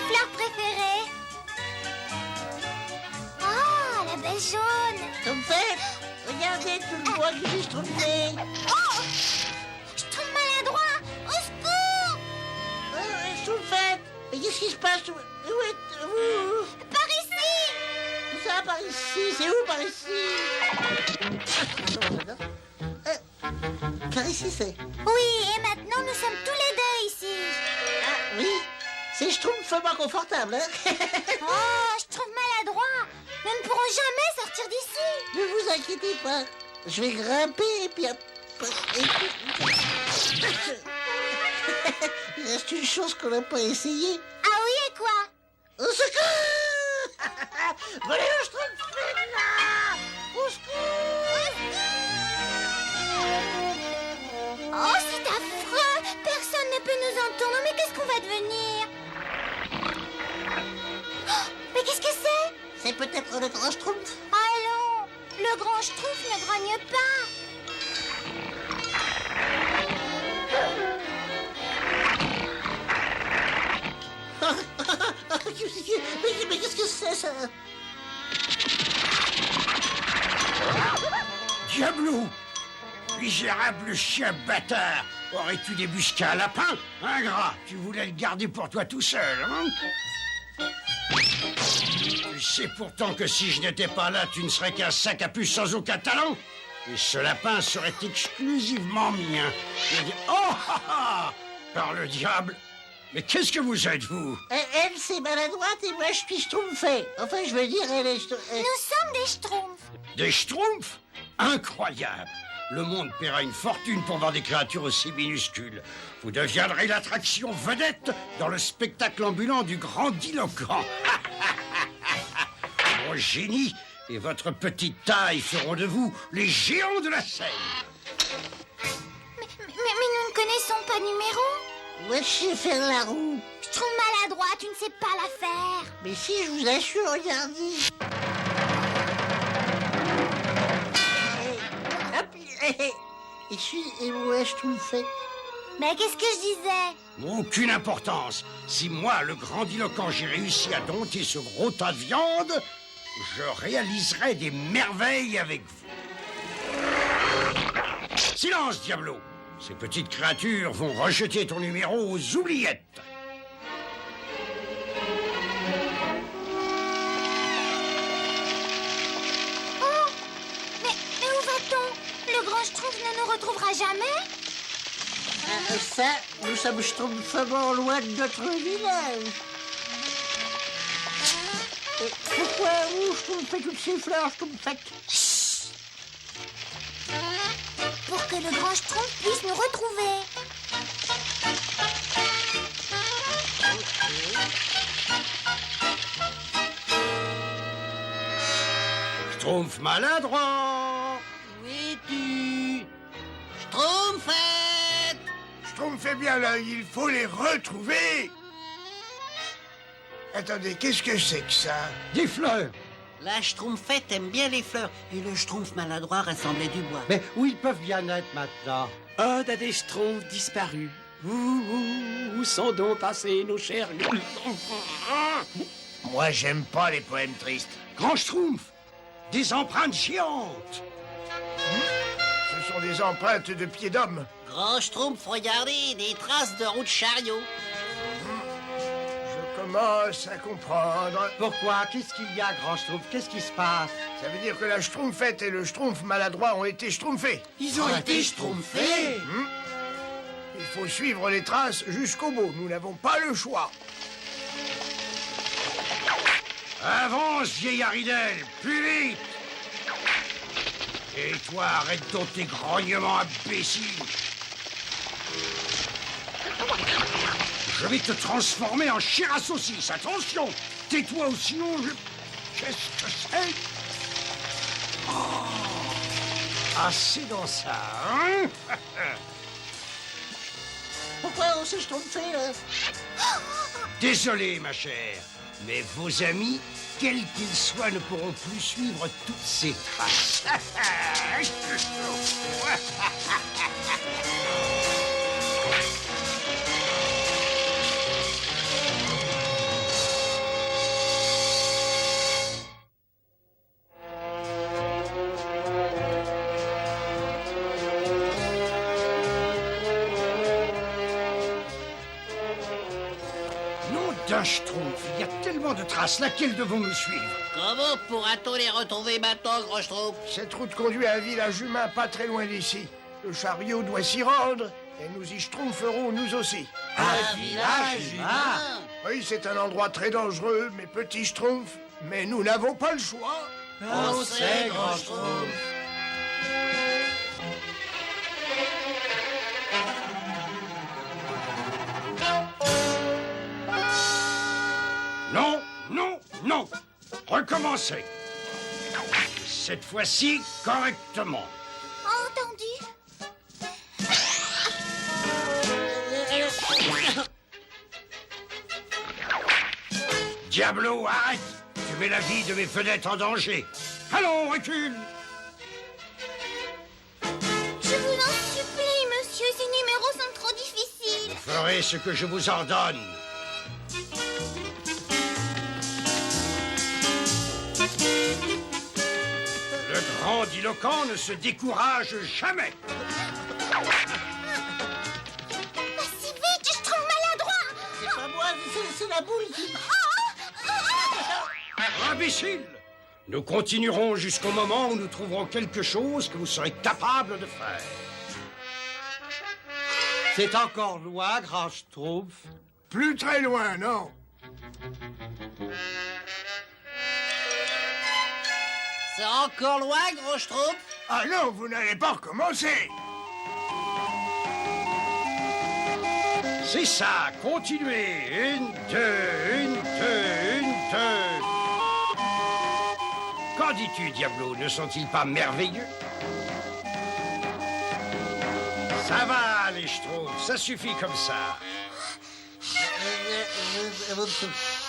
fleurs préférées? Oh, la belle jaune. Schtroumpfette, regardez tout le bois que j'ai schtroumpfé. Oh, Schtroumpf maladroit, au secours. Schtroumpfette, mais qu'est-ce qui se passe? Où êtes-vous? Par ici. Où ça, par ici? C'est où, par ici? Par ici, c'est... Oui, et maintenant nous sommes tous les deux ici. Ah, oui, c'est schtroumpfement confortable, hein? Oh, Schtroumpf maladroit. Nous ne pourrons jamais sortir d'ici. Ne vous inquiétez pas, je vais grimper et puis après... Il reste une chose qu'on n'a pas essayée. Ah oui, et quoi? Au secours! Volez le schtroumpfette, là! Au secours! Oh, c'est affreux. Personne ne peut nous entendre. Mais qu'est-ce qu'on va devenir? Oh, mais qu'est-ce que c'est? C'est peut-être le grand schtroumpf. Allons, le grand Schtroumpf ne grogne pas. Mais qu'est-ce que c'est, ça? Diablou! Misérable chien bâtard! Aurais-tu débusqué un lapin? Ingrat, tu voulais le garder pour toi tout seul, hein? Tu sais pourtant que si je n'étais pas là, tu ne serais qu'un sac à puce sans aucun talent. Et ce lapin serait exclusivement mien. Oh, ah, ah! Par le diable! Mais qu'est-ce que vous êtes, vous? Elle, c'est maladroite et moi, je suis schtroumpfé. Enfin, je veux dire, elle est... Nous sommes des Schtroumpfs. Des schtroumpfs? Incroyable! Le monde paiera une fortune pour voir des créatures aussi minuscules. Vous deviendrez l'attraction vedette dans le spectacle ambulant du grandiloquent. Mon génie et votre petite taille feront de vous les géants de la scène. Mais nous ne connaissons pas numéro. Moi, je sais faire la roue. Schtroumpf maladroit, tu ne sais pas la faire. Mais si, je vous assure, regardez. Et moi, je trouve fait. Mais qu'est-ce que je disais? Aucune importance. Si moi, le grandiloquent, j'ai réussi à dompter ce gros tas de viande, je réaliserai des merveilles avec vous. Silence, Diablo! Ces petites créatures vont rejeter ton numéro aux oubliettes. Oh, mais où va-t-on? Le grand Schtroumpf ne nous retrouvera jamais? Ça, nous sommes schtroumpfement loin de notre village. Et pourquoi vous schtroumpfez toutes ces fleurs, schtroumpfette? Pour que le grand Schtroumpf puisse nous retrouver. Schtroumpf maladroit! Où es-tu? Schtroumpfette! Schtroumpfez bien l'œil, il faut les retrouver. Attendez, qu'est-ce que c'est que ça? Des fleurs! La schtroumpfette aime bien les fleurs et le schtroumpf maladroit rassemblait du bois. Mais où ils peuvent bien être maintenant? Ode à des schtroumpfs disparus. Où sont donc passés nos chers... Moi, j'aime pas les poèmes tristes. Grand Schtroumpf! Des empreintes géantes! Ce sont des empreintes de pieds d'homme. Grand schtroumpf, regardez, des traces de roue de chariot. Je commence à comprendre. Pourquoi? Qu'est-ce qu'il y a, Grand Schtroumpf? Qu'est-ce qui se passe? Ça veut dire que la schtroumpfette et le schtroumpf maladroit ont été schtroumpfés. Ils ont été schtroumpfés. Il faut suivre les traces jusqu'au bout. Nous n'avons pas le choix. Avance, vieillard Ridel, plus vite! Et toi, arrête donc tes grognements imbéciles! Je vais te transformer en chair à saucisse, attention! Tais-toi ou sinon je... Qu'est-ce que c'est? Oh, assez dans ça, hein? Pourquoi on s'est schtroumpfé, là? Désolé, ma chère, mais vos amis, quels qu'ils soient, ne pourront plus suivre toutes ces traces. putain, Schtroumpf, il y a tellement de traces. Laquelle devons-nous suivre? Comment pourra-t-on les retrouver maintenant, Grand Schtroumpf? Cette route conduit à un village humain pas très loin d'ici. Le chariot doit s'y rendre, et nous y schtroumpferons nous aussi. Un village humain? Oui, c'est un endroit très dangereux, mes petits schtroumpfs, mais nous n'avons pas le choix. On sait, Grand Schtroumpf. Non, non, non. Recommencez. Cette fois-ci, correctement. Entendu. Diablo, arrête. Tu mets la vie de mes vedettes en danger. Allons, recule. Je vous en supplie, monsieur, ces numéros sont trop difficiles. Vous ferez ce que je vous ordonne. Le grandiloquent ne se décourage jamais. Pas si vite, je trouve maladroit. C'est pas moi, c'est la boule qui... Imbécile! Nous continuerons jusqu'au moment où nous trouverons quelque chose que vous serez capable de faire. C'est encore loin, Grand Schtroumpf. Plus très loin, non? C'est encore loin, Grand Schtroumpf? Ah non, vous n'allez pas recommencer. C'est ça, continuez. Une, deux, une, deux, une, deux. Qu'en dis-tu, Diablo? Ne sont-ils pas merveilleux? Ça va, les Schtroumpfs, ça suffit comme ça.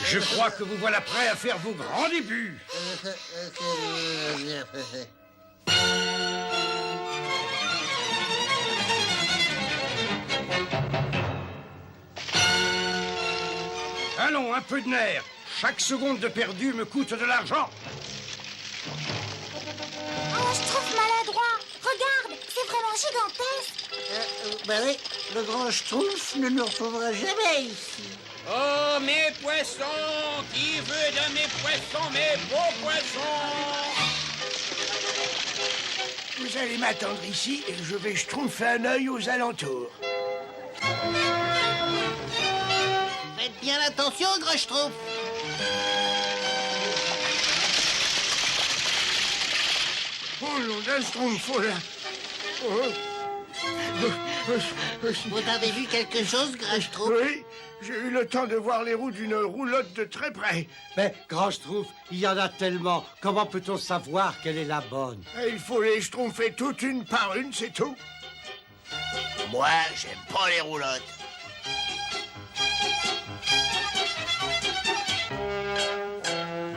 Je crois que vous voilà prêts à faire vos grands débuts. Allons, un peu de nerf. Chaque seconde de perdu me coûte de l'argent. Oh, je trouve maladroit. Regarde, c'est vraiment gigantesque. Ben oui, le Grand Schtroumpf ne nous retrouvera jamais ici. Oh, mes poissons! Qui veut de mes poissons, mes beaux poissons? Vous allez m'attendre ici et je vais schtroumpfer un œil aux alentours. Faites bien attention, Grand Schtroumpf. Oh, nom d'un schtroumpf, oh là. Oh. Vous avez vu quelque chose, Grand Schtroumpf? Oui, j'ai eu le temps de voir les roues d'une roulotte de très près. Mais, Grand Schtroumpf, il y en a tellement. Comment peut-on savoir quelle est la bonne? Et il faut les schtroumpfer toutes une par une, c'est tout. Moi, j'aime pas les roulottes.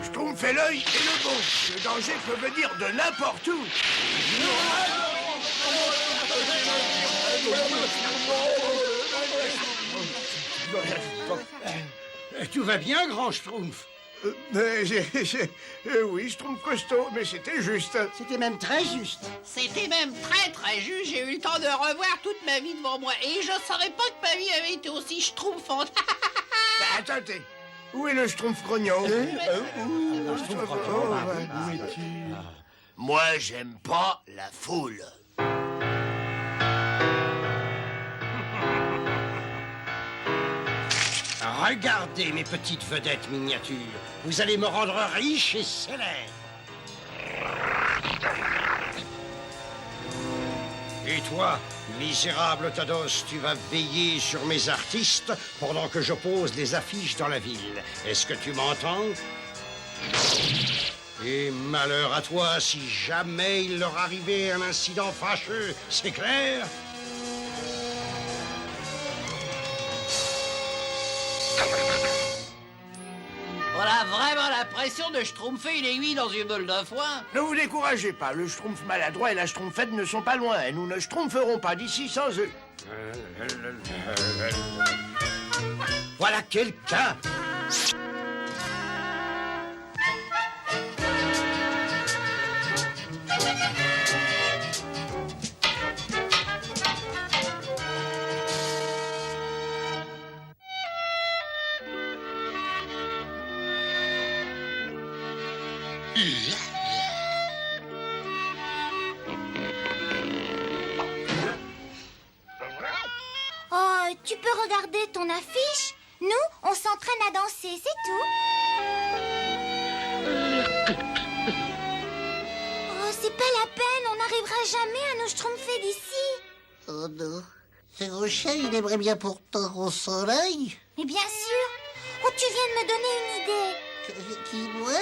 Schtroumpfer l'œil et le bon. Le danger peut venir de n'importe où. Tout va bien, Grand Schtroumpf? Oui, schtroumpf costaud, mais c'était juste. C'était même très juste. C'était même très très juste. J'ai eu le temps de revoir toute ma vie devant moi et je savais pas que ma vie avait été aussi schtroumpfante. Attendez, où est le schtroumpf grognon? Moi, j'aime pas la foule. Regardez mes petites vedettes miniatures. Vous allez me rendre riche et célèbre. Et toi, misérable Tados, tu vas veiller sur mes artistes pendant que je pose les affiches dans la ville. Est-ce que tu m'entends? Et malheur à toi si jamais il leur arrivait un incident fâcheux, c'est clair? On a vraiment l'impression de schtroumpfer une aiguille dans une boule de foin. Ne vous découragez pas, le schtroumpf maladroit et la schtroumpfette ne sont pas loin et nous ne schtroumpferons pas d'ici sans eux. Voilà quelqu'un! Oh, tu peux regarder ton affiche? Nous, on s'entraîne à danser, c'est tout. Oh, c'est pas la peine, on n'arrivera jamais à nous schtroumpfer d'ici. Oh non, ce rocher, il aimerait bien pourtant au soleil. Mais bien sûr. Oh, tu viens de me donner une idée. Qui, moi?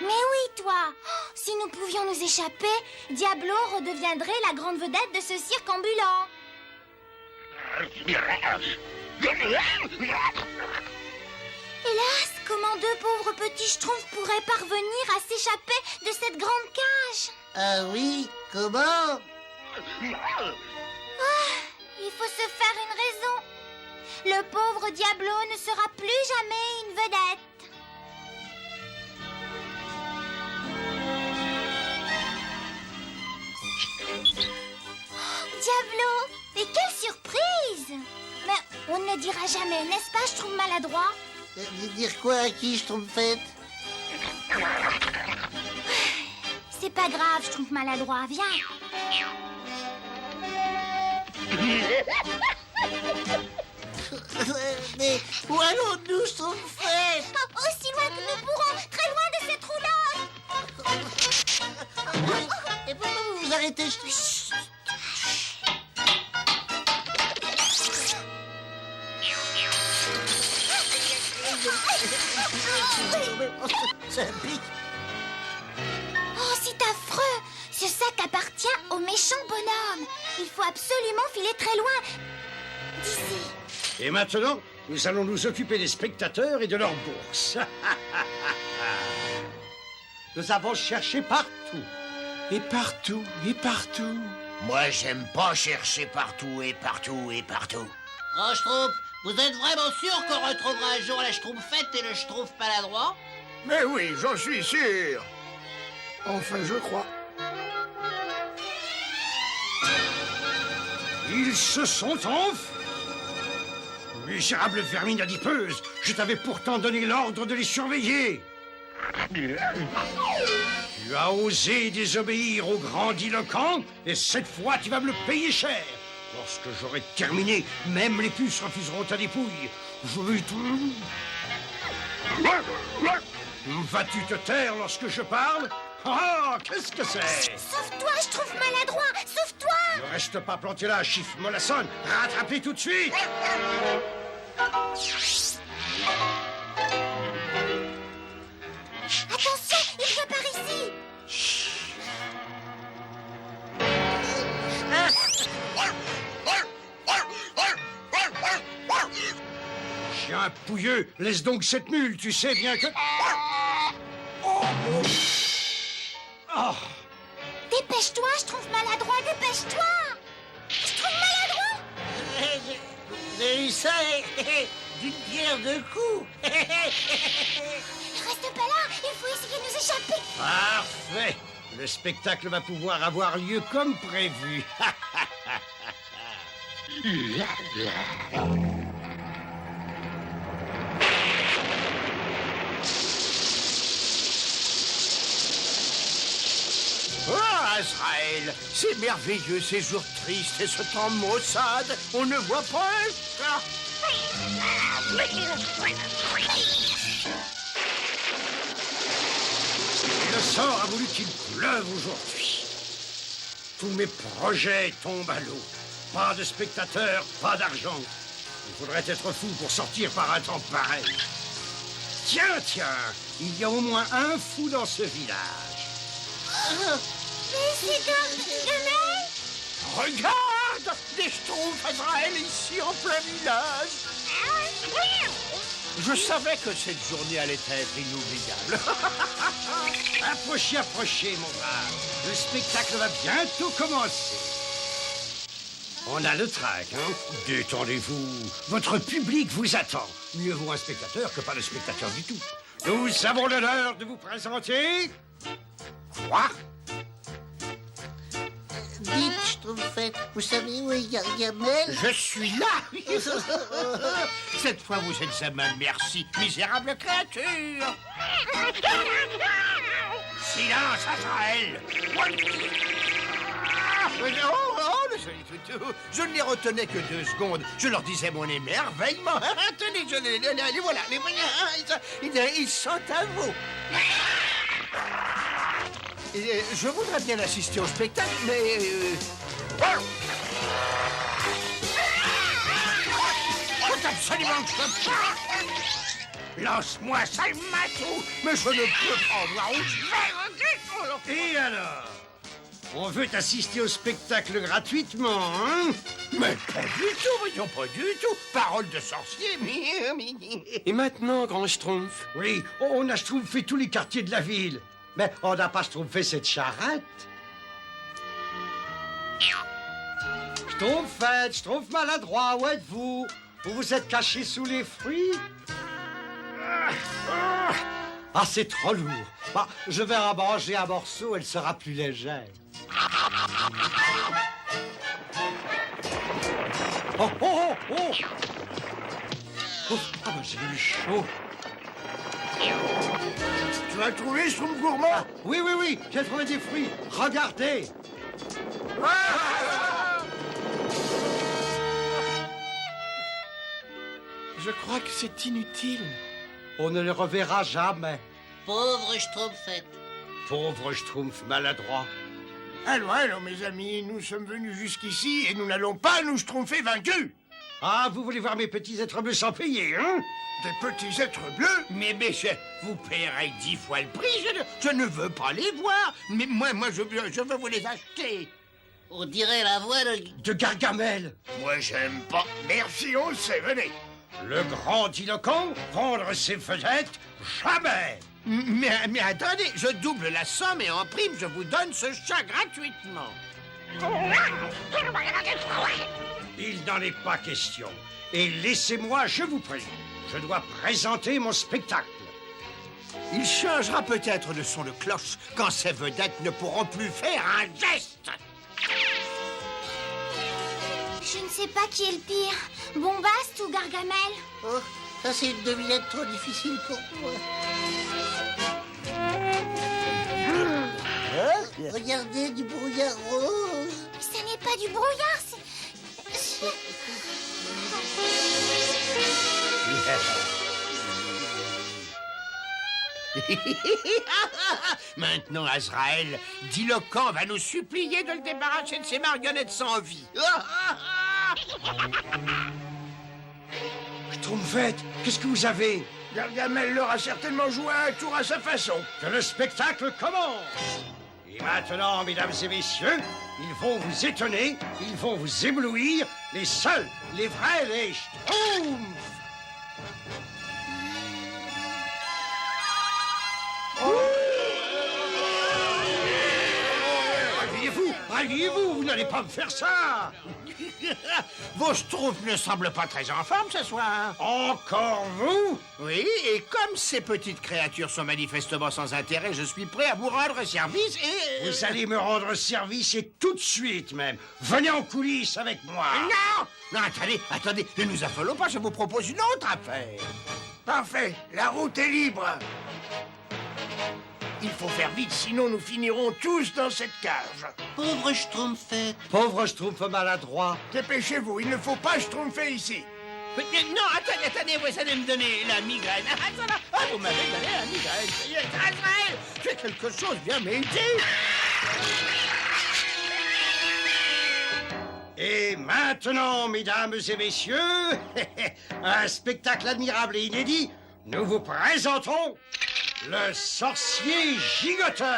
Mais oui, toi. Oh, si nous pouvions nous échapper, Diablo redeviendrait la grande vedette de ce cirque ambulant. Hélas, comment deux pauvres petits schtroumpfs pourraient parvenir à s'échapper de cette grande cage? Ah oui, comment? Il faut se faire une raison. Le pauvre Diablo ne sera plus jamais une vedette. Oh, Diablo, et quelle surprise! Mais on ne le dira jamais, n'est-ce pas, je trouve maladroit? Dire quoi à qui, Schtroumpfette? C'est pas grave, je trouve maladroit, viens. Mais où allons-nous, Schtroumpfette? Oh, aussi loin que nous pourrons, très loin de cette roulotte. Et pourquoi vous vous arrêtez? Chut. Ça pique. Oh, c'est affreux! Ce sac appartient au méchant bonhomme. Il faut absolument filer très loin d'ici. Et maintenant, nous allons nous occuper des spectateurs et de leurs bourses. Nous avons cherché partout. Et partout, et partout. Moi, j'aime pas chercher partout et partout et partout. Oh, Schtroumpf, vous êtes vraiment sûr qu'on retrouvera un jour la Schtroumpfette et le Schtroumpf maladroit? Mais oui, j'en suis sûr. Enfin, je crois. Ils se sont enfuis. Misérable vermine adipeuse, je t'avais pourtant donné l'ordre de les surveiller. Tu as osé désobéir au grandiloquent, et cette fois tu vas me le payer cher. Lorsque j'aurai terminé, même les puces refuseront ta dépouille. Je vais tout... Vas-tu te taire lorsque je parle? Ah, qu'est-ce que c'est? Sauve-toi, je trouve maladroit. Sauve-toi. Ne reste pas planté là, chiffre mollasson. Rattrapez tout de suite. Attention, il vient par ici. Chien pouilleux, laisse donc cette mule, tu sais bien que... Oh. Dépêche-toi, je trouve maladroit. Dépêche-toi. Je trouve maladroit. J'ai eu ça d'une pierre deux coups. Reste pas là. Il faut essayer de nous échapper. Parfait. Le spectacle va pouvoir avoir lieu comme prévu. Ah, Azraël, c'est merveilleux ces jours tristes et ce temps maussade. On ne voit pas un chat. Le sort a voulu qu'il pleuve aujourd'hui. Tous mes projets tombent à l'eau. Pas de spectateurs, pas d'argent. Il faudrait être fou pour sortir par un temps pareil. Tiens, il y a au moins un fou dans ce village. Mais c'est dommage. Regarde, des schtroumpfs, Azraël, ici en plein village. Je savais que cette journée allait être inoubliable. Approchez, mon brave. Le spectacle va bientôt commencer. On a le trac, hein? Détendez-vous. Votre public vous attend. Mieux vaut un spectateur que pas de spectateur du tout. Nous avons l'honneur de vous présenter... Quoi? Dites, Schtroumpfette. Vous savez où est Gargamel? Je suis là. Cette fois, vous êtes à ma merci, misérable créature. Silence, Azraël. Je ne les retenais que 2 secondes. Je leur disais mon émerveillement. Tenez, les voilà, les voilà. Ils sont à vous. Je voudrais bien assister au spectacle, mais... Faut absolument que je parte. Lance-moi, sale matou. Mais je ne peux pas voir où je vais. Et alors? On veut assister au spectacle gratuitement, hein? Mais pas du tout, voyons, pas du tout. Parole de sorcier, Et maintenant, grand Schtroumpf? Oui, on a schtroumpfé tous les quartiers de la ville. Mais on n'a pas schtroumpfé cette charrette. Schtroumpfette, Schtroumpf maladroit, où êtes-vous? Vous vous êtes caché sous les fruits? Ah, c'est trop lourd. Bah, je vais en manger un morceau, elle sera plus légère. Oh, oh, oh, oh! Oh, ah, bah, j'ai eu chaud. Tu as trouvé Schtroumpf gourmand? Ah, oui, oui, oui, j'ai trouvé des fruits. Regardez. Je crois que c'est inutile. On ne les reverra jamais. Pauvre Schtroumpfette. Pauvre Schtroumpf maladroit. Allons, allons, mes amis, nous sommes venus jusqu'ici et nous n'allons pas nous schtroumpfer vaincus. Ah, vous voulez voir mes petits êtres bleus sans payer, hein? Des petits êtres bleus? Mais vous payerez 10 fois le prix, je ne veux pas les voir. Mais moi je veux vous les acheter. On dirait la voix de... De Gargamel. Moi, j'aime pas. Merci, on le sait, venez. Le grandiloquent, vendre ses vedettes, jamais. Mais attendez, je double la somme et en prime, je vous donne ce chat gratuitement. Il n'en est pas question. Et laissez-moi, je vous prie. Je dois présenter mon spectacle. Il changera peut-être le son de cloche quand ces vedettes ne pourront plus faire un geste. Je ne sais pas qui est le pire, Bombast ou Gargamel. Oh, ça c'est une devinette trop difficile pour moi. Regardez, du brouillard rose. Ce n'est pas du brouillard, c'est... Maintenant, Azraël, Diloquent va nous supplier de le débarrasser de ses marionnettes sans vie. Schtroumpfette, qu'est-ce que vous avez? Gargamel leur a certainement joué un tour à sa façon. Que le spectacle commence. Et maintenant, mesdames et messieurs, ils vont vous étonner, ils vont vous éblouir, les seuls, les vrais, les Schtroumpfs. Ralliez-vous, vous n'allez pas me faire ça. Vos Schtroumpfs ne semblent pas très en forme ce soir. Encore vous? Oui, et comme ces petites créatures sont manifestement sans intérêt, je suis prêt à vous rendre service et... Vous allez me rendre service et tout de suite même. Venez en coulisses avec moi. Non! Non, attendez, ne nous affolons pas, je vous propose une autre affaire. Parfait, la route est libre. Il faut faire vite, sinon nous finirons tous dans cette cage. Pauvre Schtroumpfette. Pauvre Schtroumpf maladroit. Dépêchez-vous, il ne faut pas schtroumpfer ici. Mais non, attendez, vous allez me donner la migraine. Vous m'avez donné la migraine. Azraël, fais quelque chose, viens m'aider. Et maintenant, mesdames et messieurs, un spectacle admirable et inédit, nous vous présentons le sorcier gigoteur.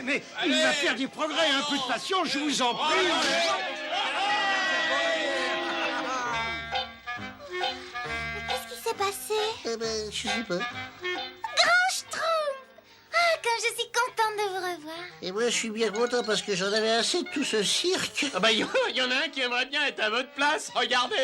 Mais il va faire des progrès, un peu de patience, je vous en prie. Qu'est-ce qui s'est passé? Eh ben, je sais pas. Grand Schtroumpf! Ah, comme je suis contente de vous revoir. Et moi, je suis bien content parce que j'en avais assez de tout ce cirque. Ah bah, il y en a un qui aimerait bien être à votre place, regardez.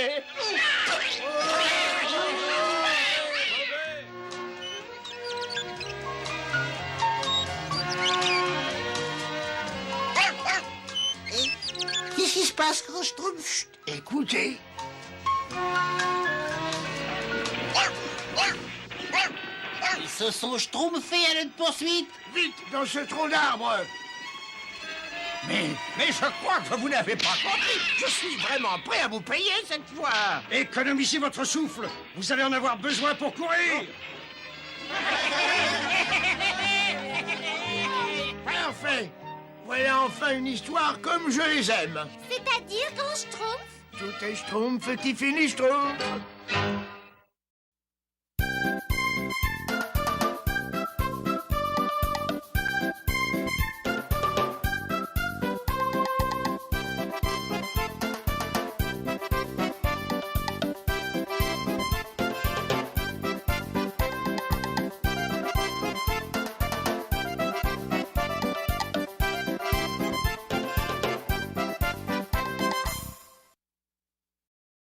Qu'est-ce qui se passe quand je trouve... Chut, Écoutez. Ils se sont schtroumpfés à notre poursuite. Vite, dans ce tronc d'arbre. Mais je crois que vous n'avez pas compris. Je suis vraiment prêt à vous payer cette fois. Économisez votre souffle. Vous allez en avoir besoin pour courir. Parfait. Voilà enfin une histoire comme je les aime. C'est-à-dire quand je trouve Tout est schtroumpf, petit fini schtroumpf.